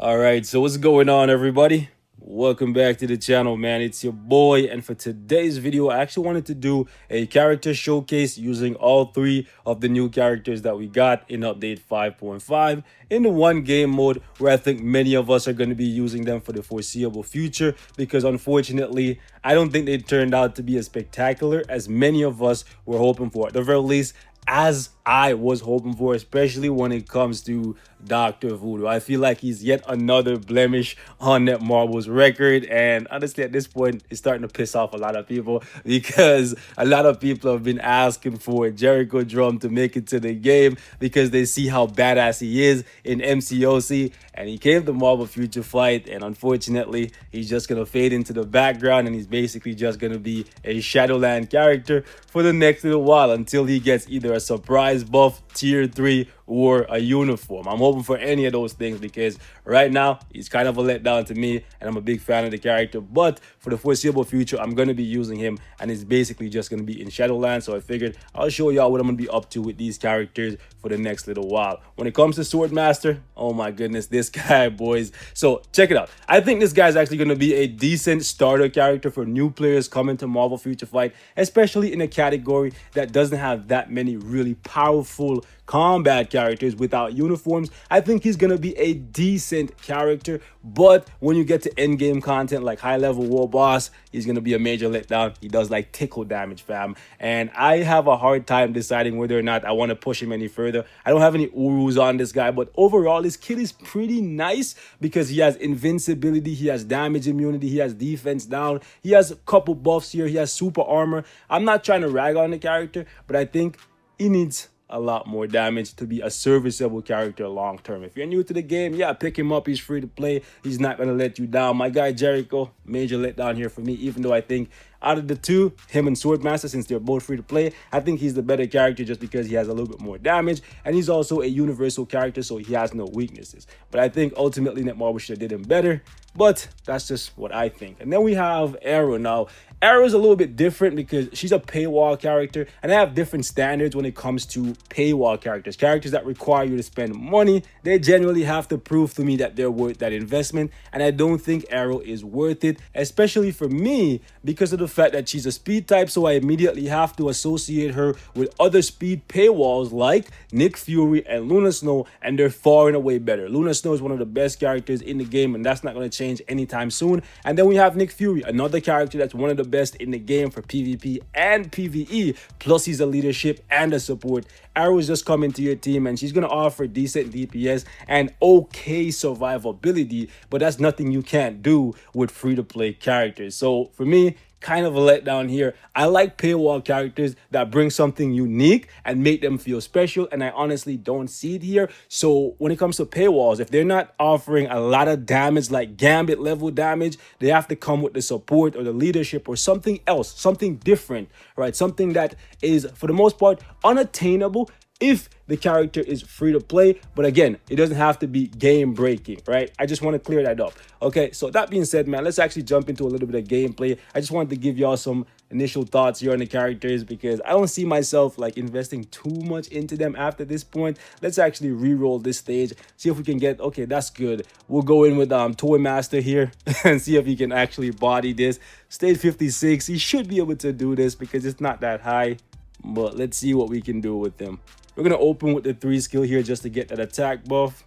All right, so what's going on, everybody? Welcome back to the channel, man. It's your boy, and for today's video, I actually wanted to do a character showcase using all three of the new characters that we got in update 5.5 in the one game mode, where I think many of us are going to be using them for the foreseeable future, because unfortunately, I don't think they turned out to be as spectacular as many of us were hoping for. At the very least, as I was hoping for, especially when it comes to Dr. Voodoo. I feel like he's yet another blemish on that Marvel's record. And honestly, at this point, it's starting to piss off a lot of people because a lot of people have been asking for Jericho Drum to make it to the game because they see how badass he is in MCOC. And he came to Marvel Future Fight, and unfortunately, he's just going to fade into the background, and he's basically just going to be a Shadowland character for the next little while until he gets either a surprise buff, tier 3, or a uniform. I'm hoping for any of those things because right now he's kind of a letdown to me, and I'm a big fan of the character. But for the foreseeable future, I'm going to be using him, and it's basically just going to be in Shadowland. So I figured I'll show y'all what I'm going to be up to with these characters for the next little while. When it comes to Swordmaster, oh my goodness, this guy, boys. So check it out. I think this guy's actually going to be a decent starter character for new players coming to Marvel Future Fight, especially in a category that doesn't have that many really powerful combat characters without uniforms. I think he's gonna be a decent character, but when you get to end game content like high level war boss, he's gonna be a major letdown. He does like tickle damage, fam, and I have a hard time deciding whether or not I want to push him any further. I don't have any urus on this guy, but overall this kid is pretty nice because he has invincibility, he has damage immunity, he has defense down, he has a couple buffs here, he has super armor. I'm not trying to rag on the character, but I think he needs a lot more damage to be a serviceable character long term. If you're new to the game, yeah, pick him up. He's free to play. He's not going to let you down. My guy Jericho, major letdown here for me, even though I think out of the two, him and Swordmaster, since they're both free to play, I think he's the better character just because he has a little bit more damage, and he's also a universal character, so he has no weaknesses. But I think ultimately Netmarble should have did him better, but that's just what I think. And then we have Arrow. Now, Arrow's a little bit different because she's a paywall character, and I have different standards when it comes to paywall characters. Characters that require you to spend money, they generally have to prove to me that they're worth that investment, and I don't think Arrow is worth it, especially for me because of the fact that she's a speed type, so I immediately have to associate her with other speed paywalls like Nick Fury and Luna Snow, and they're far and away better. Luna Snow is one of the best characters in the game, and that's not going to change anytime soon. And then we have Nick Fury, another character that's one of the best in the game for PvP and PvE, plus he's a leadership and a support. Arrow is just coming to your team, and she's going to offer decent DPS and okay survivability, but that's nothing you can't do with free-to-play characters. So for me, kind of a letdown here. I like paywall characters that bring something unique and make them feel special, and I honestly don't see it here. So when it comes to paywalls, if they're not offering a lot of damage like Gambit level damage, they have to come with the support or the leadership or something else, something different, right? Something that is for the most part unattainable if the character is free to play. But again, it doesn't have to be game breaking, right? I just want to clear that up. Okay, so that being said, man, let's actually jump into a little bit of gameplay. I just wanted to give y'all some initial thoughts here on the characters because I don't see myself like investing too much into them after this point. Let's actually re-roll this stage, see if we can get, okay, that's good. We'll go in with Toy Master here and see if he can actually body this. Stage 56, he should be able to do this because it's not that high, but let's see what we can do with him. We're going to open with the 3 skill here just to get that attack buff.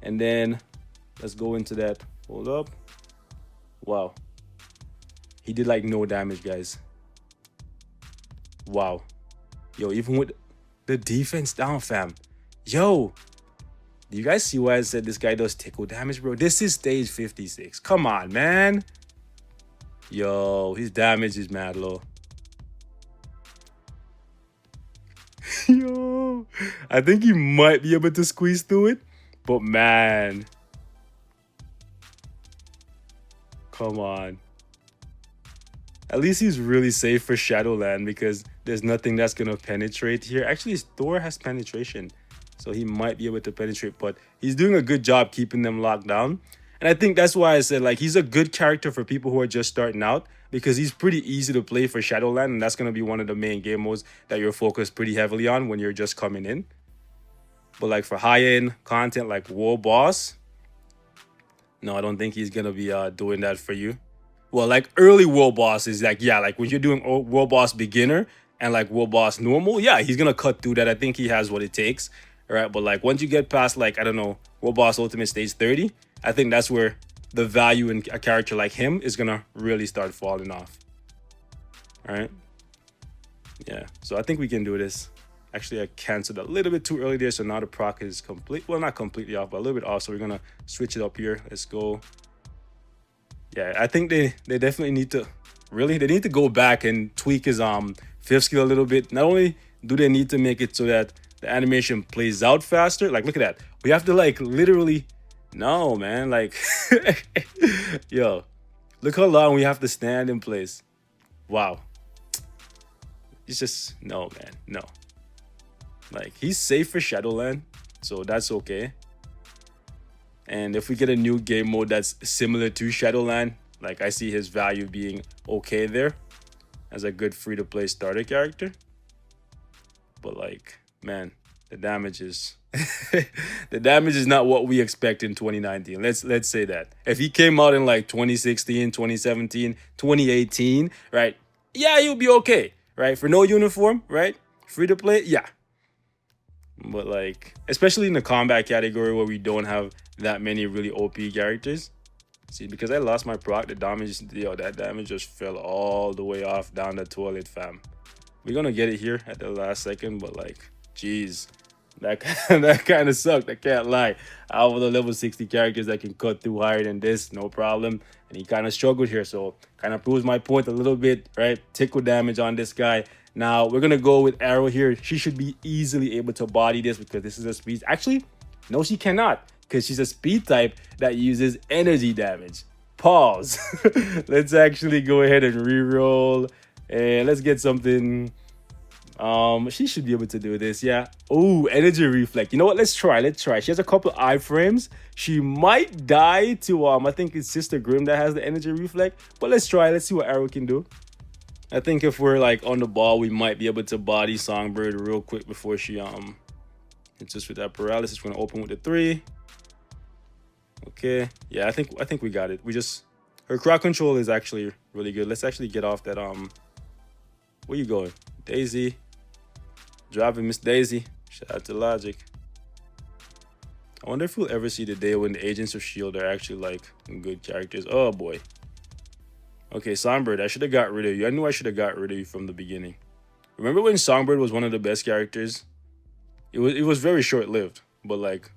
And then let's go into that. Hold up. Wow. He did like no damage, guys. Wow. Yo, even with the defense down, fam. Yo. Do you guys see why I said this guy does tickle damage, bro? This is stage 56. Come on, man. Yo, his damage is mad low. Yo, I think he might be able to squeeze through it, but man, come on. At least he's really safe for Shadowland because there's nothing that's gonna penetrate here. Actually, his Thor has penetration, so he might be able to penetrate, but he's doing a good job keeping them locked down. And I think that's why I said like he's a good character for people who are just starting out because he's pretty easy to play for Shadowland, and that's going to be one of the main game modes that you're focused pretty heavily on when you're just coming in. But like for high-end content like War Boss, No, I don't think he's gonna be doing that for you. Well, like early world boss is like, yeah, like when you're doing world boss beginner and like world boss normal, yeah, he's gonna cut through that. I think he has what it takes. All right. But like once you get past like, I don't know, world boss ultimate stage 30, I think that's where the value in a character like him is gonna really start falling off. All right. Yeah. So I think we can do this. Actually, I canceled a little bit too early there, so now the proc is complete. Well, not completely off, but a little bit off. So we're gonna switch it up here. Let's go. Yeah, I think they definitely need to they need to go back and tweak his fifth skill a little bit. Not only do they need to make it so that the animation plays out faster, like look at that. We have to like literally no man, like yo, look how long we have to stand in place. Wow. It's just no man, no. Like he's safe for Shadowland, so that's okay. And if we get a new game mode that's similar to Shadowland, like I see his value being okay there as a good free-to-play starter character. But like, man, the damage is the damage is not what we expect in 2019. Let's say that. If he came out in like 2016, 2017, 2018, right? Yeah, he'll be okay, right? For no uniform, right? Free to play, yeah. But like, especially in the combat category where we don't have that many really OP characters. See, because I lost my proc, the damage, yo, that damage just fell all the way off down the toilet, fam. We're gonna get it here at the last second, but like, jeez, that that kind of sucked. I can't lie. Out of the level 60 characters that can cut through higher than this, no problem. And he kind of struggled here, so kind of proves my point a little bit, right? Tickle damage on this guy. Now we're gonna go with Arrow here. She should be easily able to body this because this is a speed. Actually, no, she cannot because she's a speed type that uses energy damage. Pause. Let's actually go ahead and reroll and let's get something. She should be able to do this. Yeah. Oh, energy reflect. You know what? Let's try. She has a couple iframes. She might die to I think it's Sister Grimm that has the energy reflect. But let's try. Let's see what Arrow can do. I think if we're like on the ball, we might be able to body Songbird real quick before she hits us with that paralysis. We're gonna open with the 3. Okay. Yeah, I think we got it. Her crowd control is actually really good. Let's actually get off that where you going? Daisy. Dropping Miss Daisy. Shout out to Logic. I wonder if we'll ever see the day when the Agents of S.H.I.E.L.D. are actually like good characters. Oh boy. Okay, Songbird, I should have got rid of you. I knew I should have got rid of you from the beginning. Remember when Songbird was one of the best characters? It was very short-lived, but like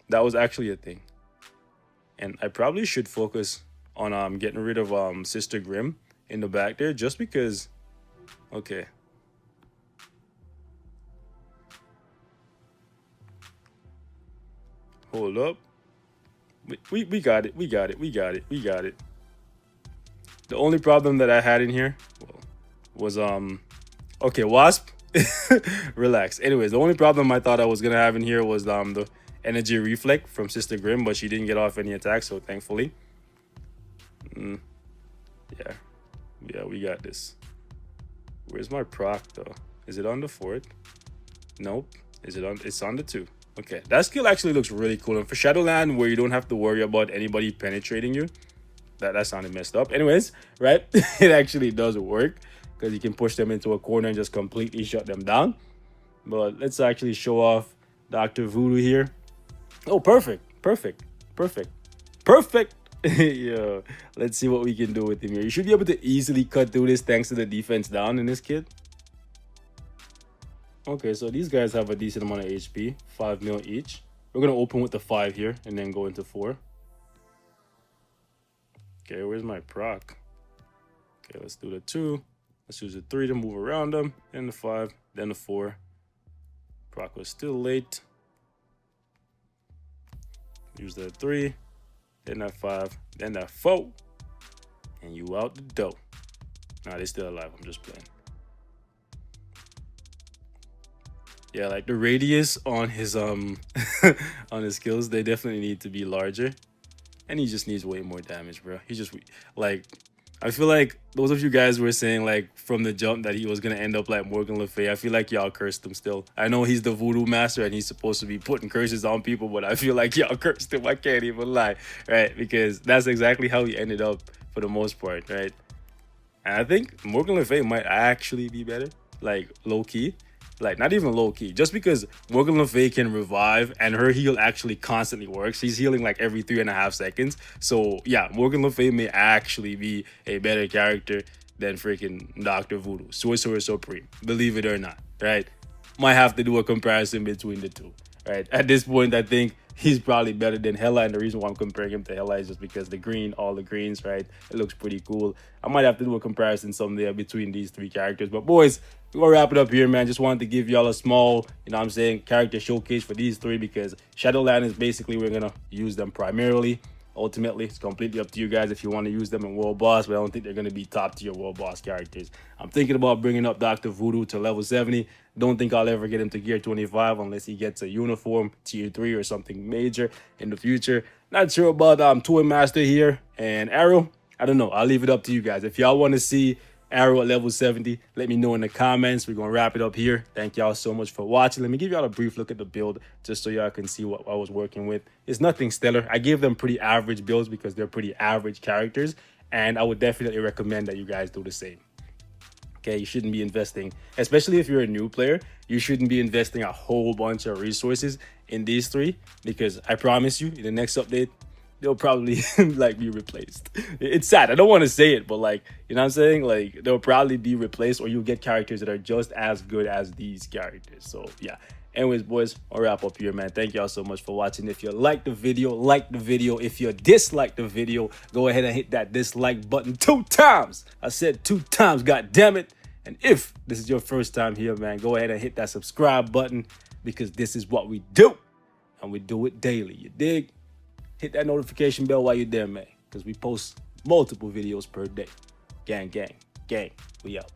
that was actually a thing. And I probably should focus on getting rid of Sister Grimm in the back there just because okay. Hold up. We got it. We got it. The only problem that I had in here was okay, Wasp. Relax. Anyways, the only problem I thought I was gonna have in here was the energy reflect from Sister Grimm, but she didn't get off any attacks, so thankfully. Yeah, we got this. Where's my proc though? Is it on the 4th? Nope. It's on the 2. Okay, that skill actually looks really cool. And for Shadowland, where you don't have to worry about anybody penetrating you, that sounded messed up. Anyways, right? It actually does work because you can push them into a corner and just completely shut them down. But let's actually show off Dr. Voodoo here. Oh, perfect. Yeah, let's see what we can do with him here. You should be able to easily cut through this thanks to the defense down in this kid. Okay, so these guys have a decent amount of HP, 5 mil each. We're gonna open with the 5 here and then go into 4. Okay, where's my proc? Okay, let's do the 2. Let's use the 3 to move around them, then the 5, then the 4. Proc was still late. Use the 3, then that 5, then that 4, and you out the door. Nah, they're still alive. I'm just playing. Yeah, like the radius on his on his skills, they definitely need to be larger. And he just needs way more damage, bro. He just like I feel like those of you guys were saying like from the jump that he was gonna end up like Morgan Le Fay. I feel like y'all cursed him still. I know he's the voodoo master and he's supposed to be putting curses on people, but I feel like y'all cursed him. I can't even lie, right? Because that's exactly how he ended up for the most part, right? And I think Morgan Le Fay might actually be better, like low key. Like not even low key, just because Morgan Le Fay can revive and her heal actually constantly works. She's healing like every 3.5 seconds. So yeah, Morgan Le Fay may actually be a better character than freaking Doctor Voodoo, Sorcerer Supreme. Believe it or not, right? Might have to do a comparison between the two, right? At this point, I think he's probably better than Hella, and the reason why I'm comparing him to Hella is just because the green, all the greens, right? It looks pretty cool. I might have to do a comparison someday between these three characters. But boys, we're gonna wrap it up here, man. Just wanted to give y'all a small, you know what I'm saying, character showcase for these three because Shadowland is basically we're gonna use them primarily. Ultimately, it's completely up to you guys if you want to use them in World Boss, but I don't think they're going to be top tier World Boss characters. I'm thinking about bringing up Dr. Voodoo to level 70. Don't think I'll ever get him to gear 25 unless he gets a uniform tier 3 or something major in the future. Not sure about Toy Master here and Arrow. I don't know. I'll leave it up to you guys. If y'all want to see Arrow at level 70, let me know in the comments. We're going to wrap it up here. Thank y'all so much for watching. Let me give y'all a brief look at the build just so y'all can see what I was working with. It's nothing stellar. I gave them pretty average builds because they're pretty average characters, and I would definitely recommend that you guys do the same. Okay, you shouldn't be investing, especially if you're a new player, you shouldn't be investing a whole bunch of resources in these three because I promise you in the next update, they'll probably like be replaced. It's sad. I don't want to say it, but like, you know what I'm saying? Like they'll probably be replaced or you'll get characters that are just as good as these characters. So yeah. Anyways, boys, I'll wrap up here, man. Thank y'all so much for watching. If you liked the video, like the video. If you disliked the video, go ahead and hit that dislike button 2 times. I said 2 times, god damn it. And if this is your first time here, man, go ahead and hit that subscribe button because this is what we do. And we do it daily, you dig? Hit that notification bell while you're there, man, because we post multiple videos per day. Gang, gang, gang. We out.